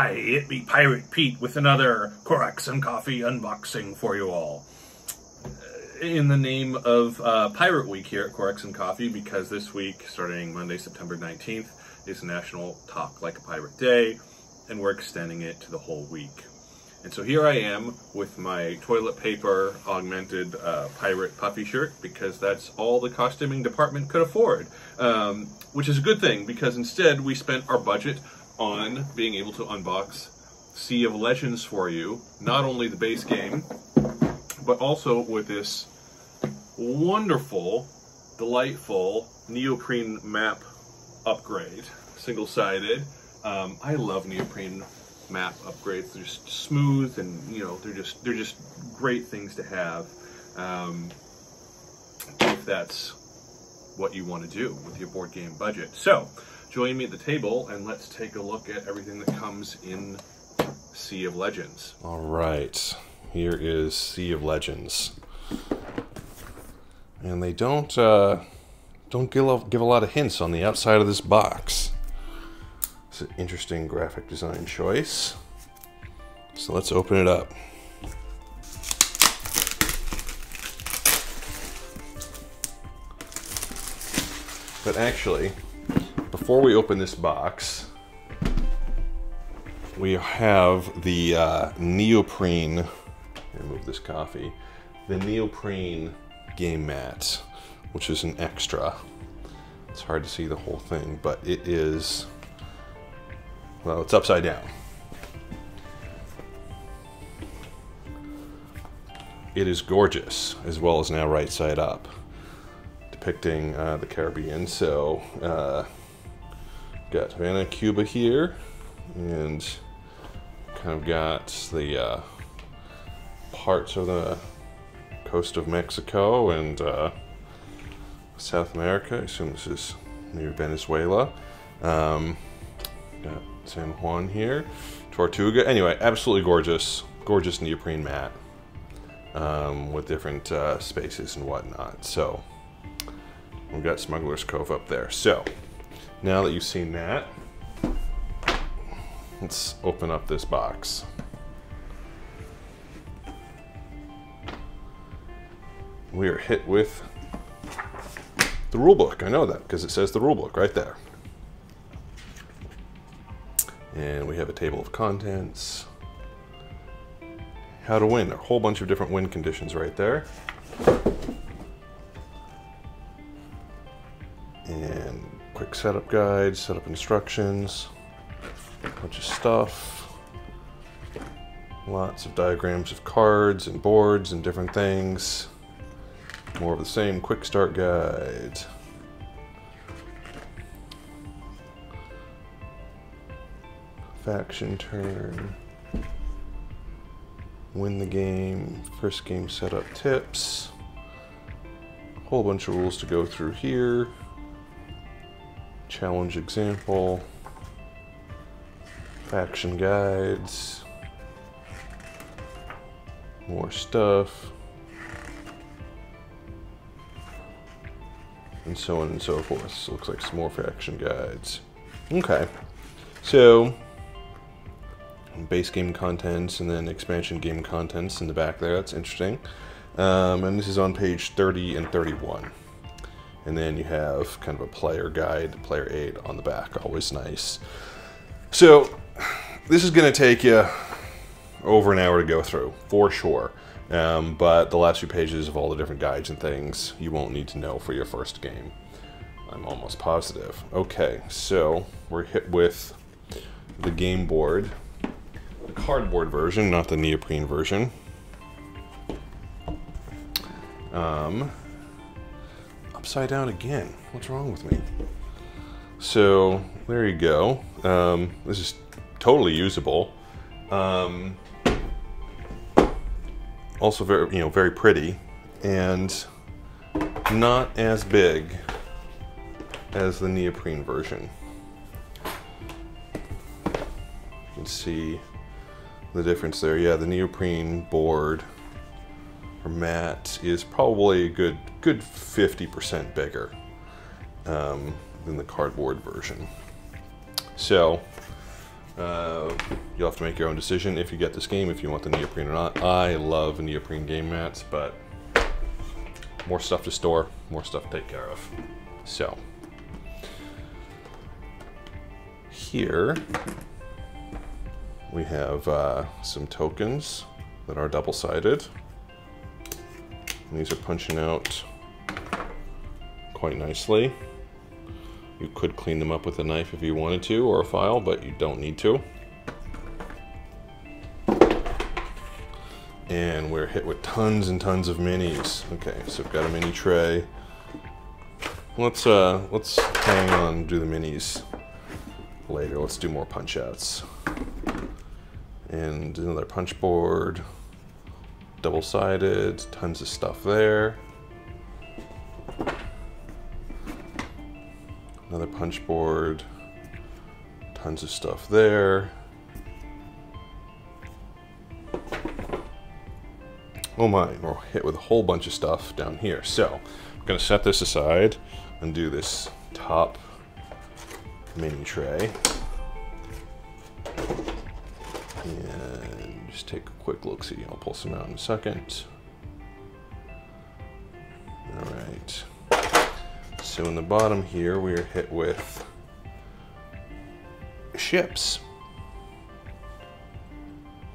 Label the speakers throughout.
Speaker 1: Hi, it be Pirate Pete with another Corax and Coffee unboxing for you all. In the name of Pirate Week here at Corax and Coffee, because this week, starting Monday, September 19th, is National Talk Like a Pirate Day, and we're extending it to the whole week. And so here I am with my toilet paper augmented pirate puffy shirt, because that's all the costuming department could afford. Which is a good thing, because instead we spent our budget on being able to unbox Sea of Legends for you. Not only the base game, but also with this wonderful, delightful neoprene map upgrade. Single-sided. I love neoprene map upgrades. They're just smooth, and you know, they're just great things to have if that's what you want to do with your board game budget. So join me at the table and let's take a look at everything that comes in Sea of Legends.
Speaker 2: All right, here is Sea of Legends, and they don't give a lot of hints on the outside of this box. It's an interesting graphic design choice. So let's open it up. But actually, before we open this box, we have the neoprene, let me move this coffee, the neoprene game mat, which is an extra. It's hard to see the whole thing, but it is, well, it's upside down. It is gorgeous, as well as now right side up, depicting the Caribbean. So, got Havana, Cuba here, and kind of got the parts of the coast of Mexico and South America. I assume this is near Venezuela. Got San Juan here, Tortuga. Anyway, absolutely gorgeous, gorgeous neoprene mat with different spaces and whatnot. So we've got Smuggler's Cove up there. So now that you've seen that, let's open up this box. We are hit with the rulebook. I know that because it says the rulebook right there. And we have a table of contents. How to win. A whole bunch of different win conditions right there. And quick setup guide, setup instructions, a bunch of stuff. Lots of diagrams of cards and boards and different things. More of the same quick start guide. Faction turn, win the game, first game setup tips, a whole bunch of rules to go through here, challenge example, faction guides, more stuff, and so on and so forth. So it looks like some more faction guides. Okay, so base game contents and then expansion game contents in the back there. That's interesting. And this is on page 30 and 31. And then you have kind of a player guide, player aid on the back. Always nice. So this is going to take you over an hour to go through, for sure. But the last few pages of all the different guides and things you won't need to know for your first game. I'm almost positive. Okay, so we're hit with the game board. The cardboard version, not the neoprene version. Upside down again. What's wrong with me? So there you go. This is totally usable. Also very, very pretty, and not as big as the neoprene version. You can see the difference there. Yeah, the neoprene board or mat is probably a good 50% bigger than the cardboard version. So You'll have to make your own decision if you get this game, if you want the neoprene or not. I love neoprene game mats, but more stuff to store, more stuff to take care of. So, here we have some tokens that are double-sided. These are punching out quite nicely. You could clean them up with a knife if you wanted to, or a file, but you don't need to. And we're hit with tons and tons of minis. Okay, so we've got a mini tray. Let's hang on and do the minis later. Let's do more punch outs. And another punch board, double-sided, tons of stuff there. Another punch board, tons of stuff there. Oh my, we're hit with a whole bunch of stuff down here. So I'm gonna set this aside and do this top mini tray. And just take a quick look, see, I'll pull some out in a second. All right. So in the bottom here, we are hit with ships.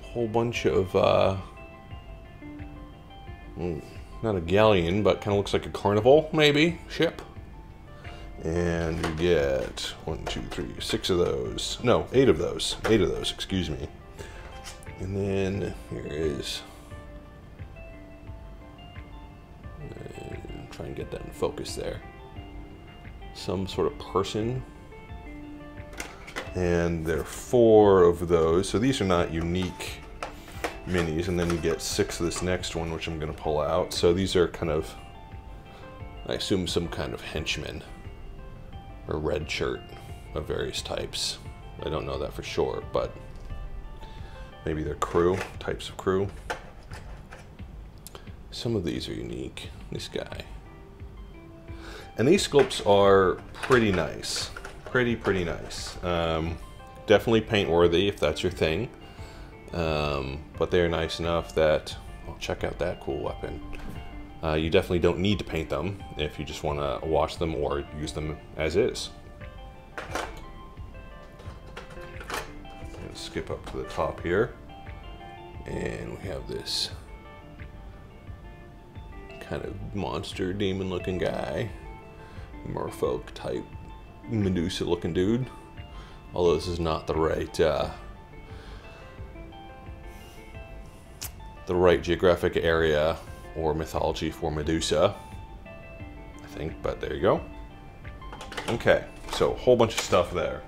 Speaker 2: A whole bunch of, not a galleon, but kind of looks like a carnival, maybe, ship. And you get 1, 2, 3, 6 of those. No, 8 of those. 8 of those, excuse me. And then here is, try and get that in focus there. Some sort of person, and there are 4 of those, so these are not unique minis. And then you get 6 of this next one, which I'm going to pull out. So these are kind of, I assume, some kind of henchman or red shirt of various types. I don't know that for sure, but maybe they're crew, types of crew. Some of these are unique. This guy. And these sculpts are pretty nice. Pretty nice. Definitely paint worthy if that's your thing. But they're nice enough that, well, check out that cool weapon. You definitely don't need to paint them if you just want to wash them or use them as is. Let's skip up to the top here. And we have this kind of monster demon looking guy. Merfolk type Medusa looking dude, although this is not the right geographic area or mythology for Medusa, I think, but there you go. Okay, so a whole bunch of stuff there,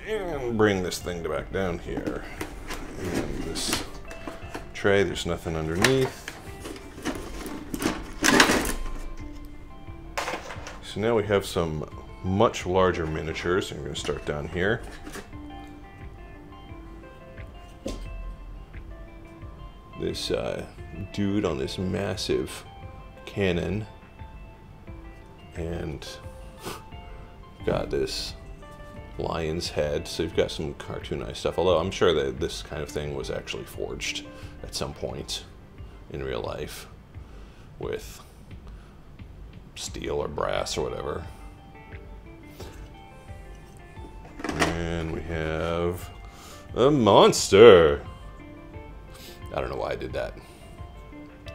Speaker 2: and bring this thing back down here, and this tray, there's nothing underneath. So now we have some much larger miniatures, and we're going to start down here. This dude on this massive cannon, and got this lion's head, so you've got some cartoonized stuff, although I'm sure that this kind of thing was actually forged at some point in real life with steel or brass or whatever. And we have a monster. I don't know why I did that,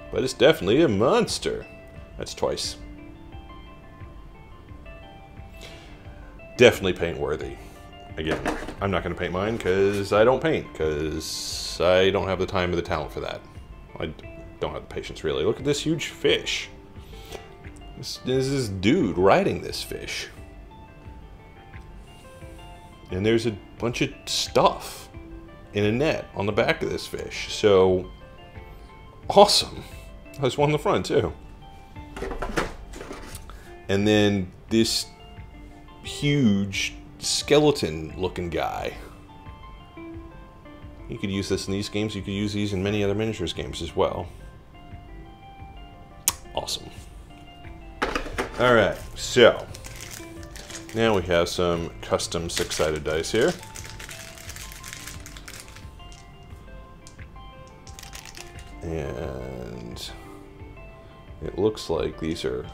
Speaker 2: but it's definitely a monster. That's twice. Definitely paint worthy. Again, I'm not going to paint mine because I don't paint, because I don't have the time or the talent for that. I don't have the patience, really. Look at this huge fish. There's this dude riding this fish. And there's a bunch of stuff in a net on the back of this fish. So, awesome. There's one in the front, too. And then this huge skeleton-looking guy. You could use this in these games. You could use these in many other miniatures games as well. Awesome. Alright, so Now we have some custom 6-sided dice here. And it looks like these are...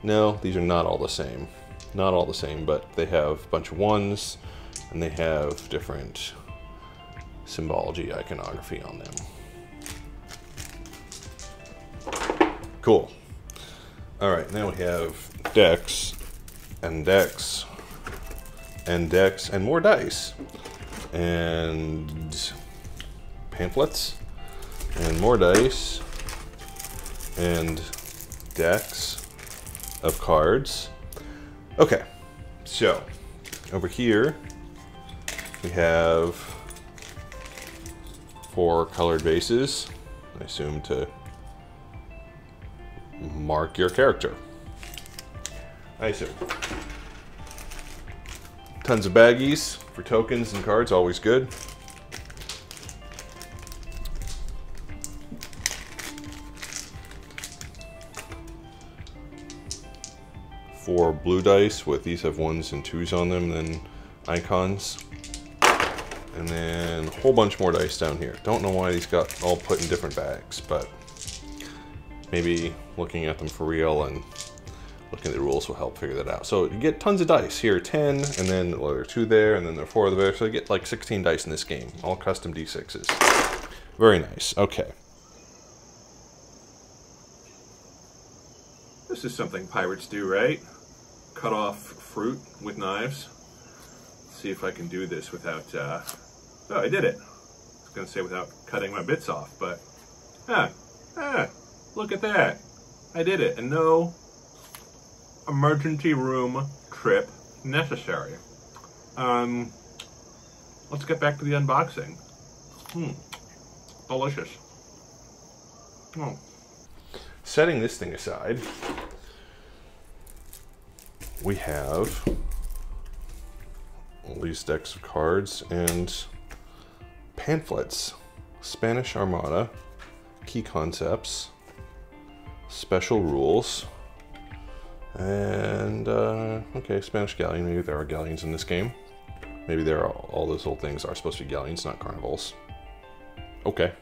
Speaker 2: No, these are not all the same. Not all the same, but they have a bunch of ones, and they have different symbology, iconography on them. Cool. Alright, now we have decks, and decks, and decks, and more dice, and pamphlets, and more dice, and decks of cards. Okay, so over here we have 4 colored bases, I assume to mark your character. I assume. Tons of baggies for tokens and cards, always good. Four blue dice with these have 1s and 2s on them, then icons. And then a whole bunch more dice down here. Don't know why these got all put in different bags, but maybe looking at them for real and looking at the rules will help figure that out. So you get tons of dice here, 10, and then well, there are 2 there, and then there are 4 there. So you get like 16 dice in this game, all custom D6s. Very nice. Okay.
Speaker 1: This is something pirates do, right? Cut off fruit with knives. Let's see if I can do this without, oh, I did it. I was gonna say without cutting my bits off, but, look at that. I did it, and no emergency room trip necessary. Let's get back to the unboxing. Delicious. Oh.
Speaker 2: Setting this thing aside, we have all these decks of cards and pamphlets. Spanish Armada, key concepts, special rules, and okay, Spanish galleon. Maybe there are galleons in this game. Maybe there are all those old things are supposed to be galleons, not carnivals. Okay.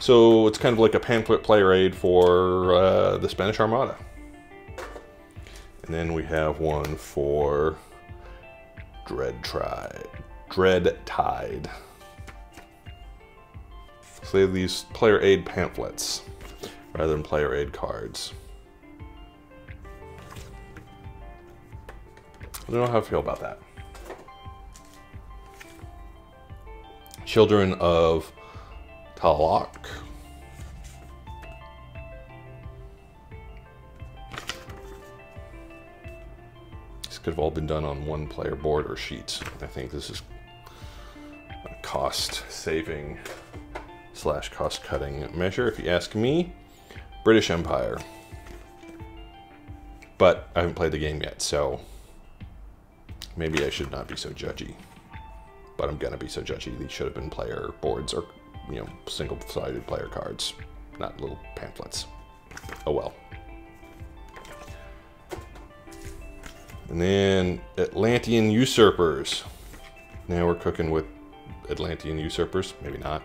Speaker 2: So it's kind of like a pamphlet player aid for the Spanish Armada. And then we have one for Dread Tide. So they have these player aid pamphlets rather than player aid cards. I don't know how I feel about that. Children of Talak. This could have all been done on one player board or sheet. I think this is a cost saving / cost cutting measure, if you ask me. British Empire. But I haven't played the game yet, so maybe I should not be so judgy. But I'm gonna be so judgy. These should have been player boards or, you know, single-sided player cards, not little pamphlets. Oh well. And then Atlantean usurpers. Now we're cooking with Atlantean usurpers. Maybe not.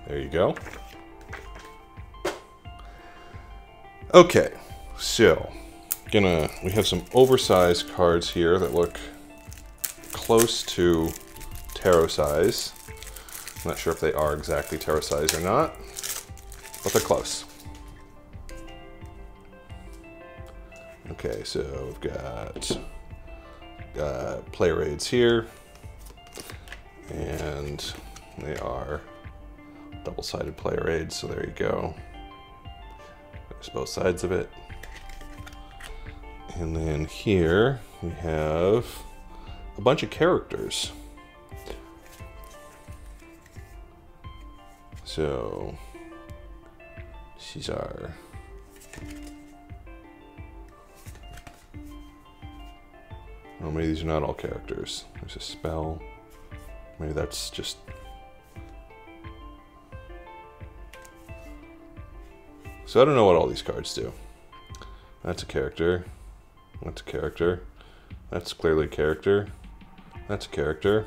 Speaker 2: There you go. Okay, so we have some oversized cards here that look close to tarot size. I'm not sure if they are exactly tarot size or not, but they're close. Okay, so we've got player aids here, and they are double-sided player aids, so there you go. There's both sides of it. And then here we have a bunch of characters. So these are oh, maybe these are not all characters. There's a spell. Maybe that's just So I don't know what all these cards do. That's a character. That's a character. That's clearly a character. That's a character.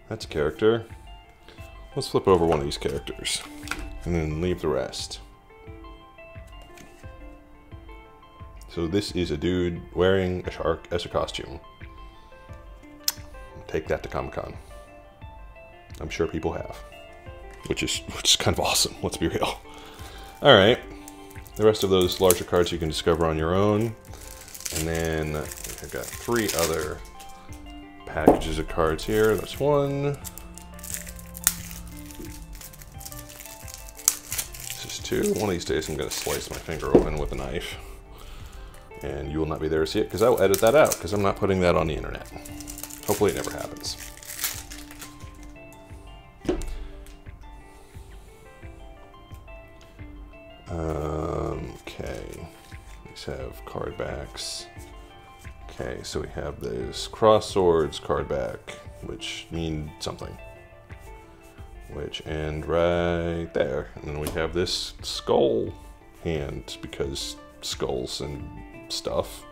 Speaker 2: That's a character. Let's flip over one of these characters. And then leave the rest. So this is a dude wearing a shark as a costume. Take that to Comic-Con. I'm sure people have. Which is kind of awesome, let's be real. Alright. The rest of those larger cards you can discover on your own. And then I've got 3 other packages of cards here. There's one. This is 2. One of these days I'm going to slice my finger open with a knife. And you will not be there to see it because I will edit that out because I'm not putting that on the internet. Hopefully it never happens. Okay. These have card backs. Okay, so we have this cross swords card back, which mean something. Which end right there. And then we have this skull hand because skulls and stuff.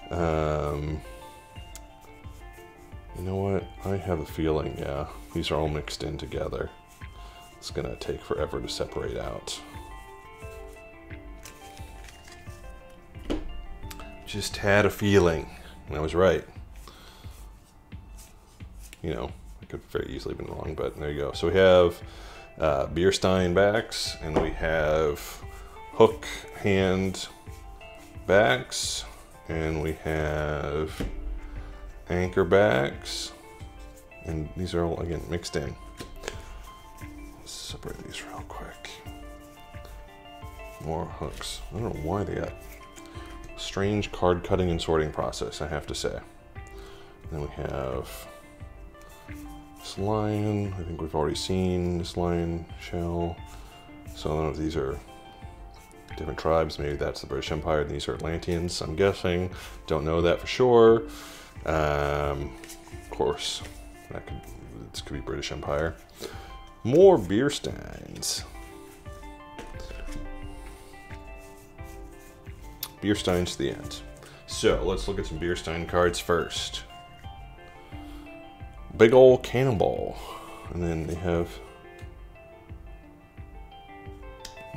Speaker 2: You know what? I have a feeling, yeah, these are all mixed in together. It's gonna take forever to separate out. Just had a feeling, and I was right. You know, I could very easily have been wrong, but there you go. So we have Beerstein backs, and we have hook hand backs, and we have anchor backs, and these are all again mixed in. Let's separate these real quick. More hooks. I don't know why they got strange card cutting and sorting process, I have to say. And then we have this lion. I think we've already seen this lion shell. So I don't know if these are different tribes. Maybe that's the British Empire and these are Atlanteans, I'm guessing. Don't know that for sure. Of course, this could be British Empire. More Beersteins. Beersteins to the end. So let's look at some Beerstein cards first. Big ol' cannonball. And then they have,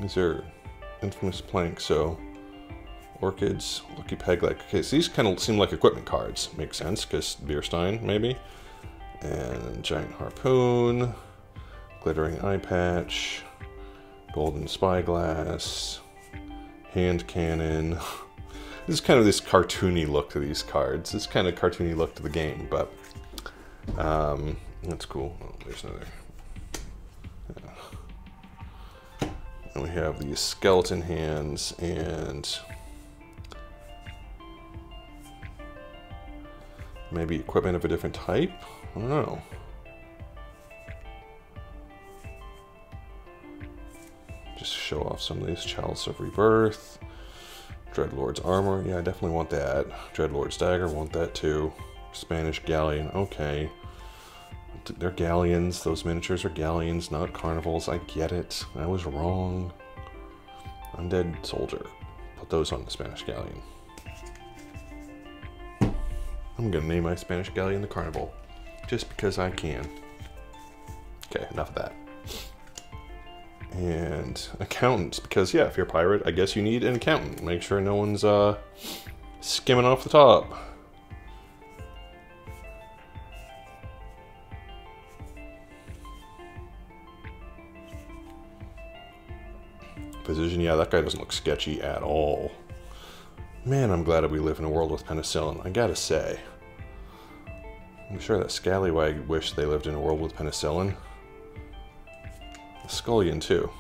Speaker 2: these are infamous planks, so orchids, lucky peg leg. Okay, so these kind of seem like equipment cards. Makes sense, because Beerstein, maybe. And giant harpoon, glittering eye patch, golden spyglass, hand cannon. This is kind of this cartoony look to these cards. This kind of cartoony look to the game, but that's cool. Oh, there's another. Yeah. And we have these skeleton hands and maybe equipment of a different type? I don't know. Just show off some of these. Chalice of Rebirth. Dreadlord's armor. Yeah, I definitely want that. Dreadlord's dagger. Want that too. Spanish galleon. Okay. They're galleons. Those miniatures are galleons, not carnivals. I get it. I was wrong. Undead soldier. Put those on the Spanish galleon. I'm gonna name my Spanish galleon the Carnival. Just because I can. Okay, enough of that. And accountants, because yeah, if you're a pirate, I guess you need an accountant. Make sure no one's skimming off the top. Physician, yeah, that guy doesn't look sketchy at all. Man, I'm glad that we live in a world with penicillin, I gotta say. I'm sure that Scallywag wished they lived in a world with penicillin. The Scullion, too.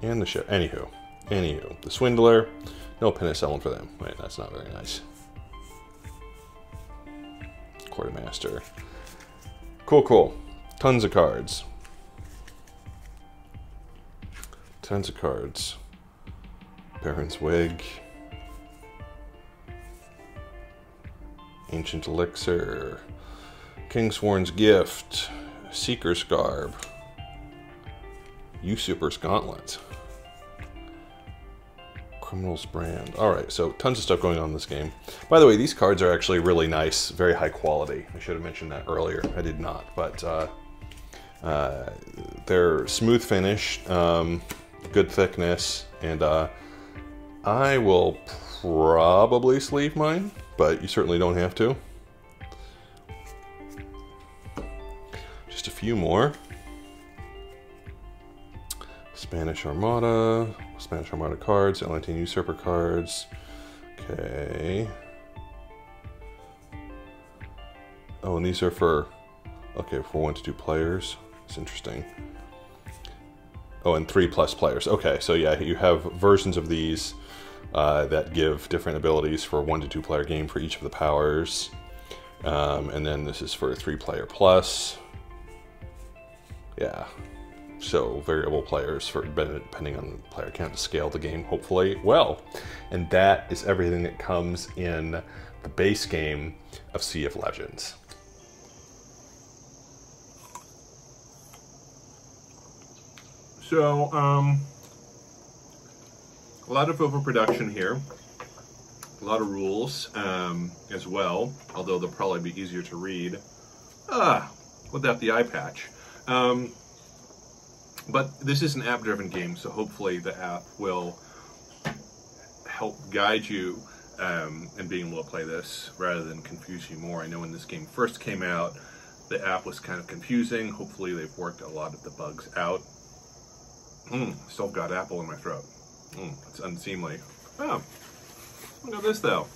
Speaker 2: And the ship. Anywho. The Swindler. No penicillin for them. Wait, that's not very nice. Quartermaster. Cool. Tons of cards. Baron's Wig. Ancient Elixir. Kingsworn's Gift. Seeker's Garb. Usurper's Gauntlet. Criminals brand. Alright, so tons of stuff going on in this game. By the way, these cards are actually really nice, very high quality. I should have mentioned that earlier. I did not, but they're smooth finish, good thickness, and I will probably sleeve mine, but you certainly don't have to. Just a few more. Spanish Armada cards, Atlantean Usurper cards. Okay. Oh, and these are for 1 to 2 players. It's interesting. Oh, and 3+ players. Okay, so yeah, you have versions of these that give different abilities for 1 to 2 player game for each of the powers. And then this is for 3-player plus. Yeah. So variable players for depending on the player count to scale the game, hopefully well. And that is everything that comes in the base game of Sea of Legends.
Speaker 1: So, a lot of overproduction here, a lot of rules as well, although they'll probably be easier to read without the eye patch. But this is an app-driven game, so hopefully the app will help guide you in being able to play this rather than confuse you more. I know when this game first came out, the app was kind of confusing. Hopefully they've worked a lot of the bugs out. Still got apple in my throat. It's unseemly. Oh, look at this though.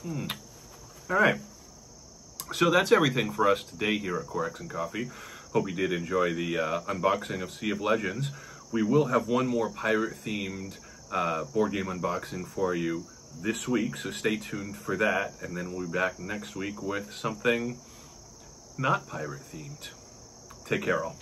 Speaker 1: All right. So that's everything for us today here at Corax and Coffee. Hope you did enjoy the unboxing of Sea of Legends. We will have one more pirate-themed board game unboxing for you this week, so stay tuned for that. And then we'll be back next week with something not pirate-themed. Take care, all.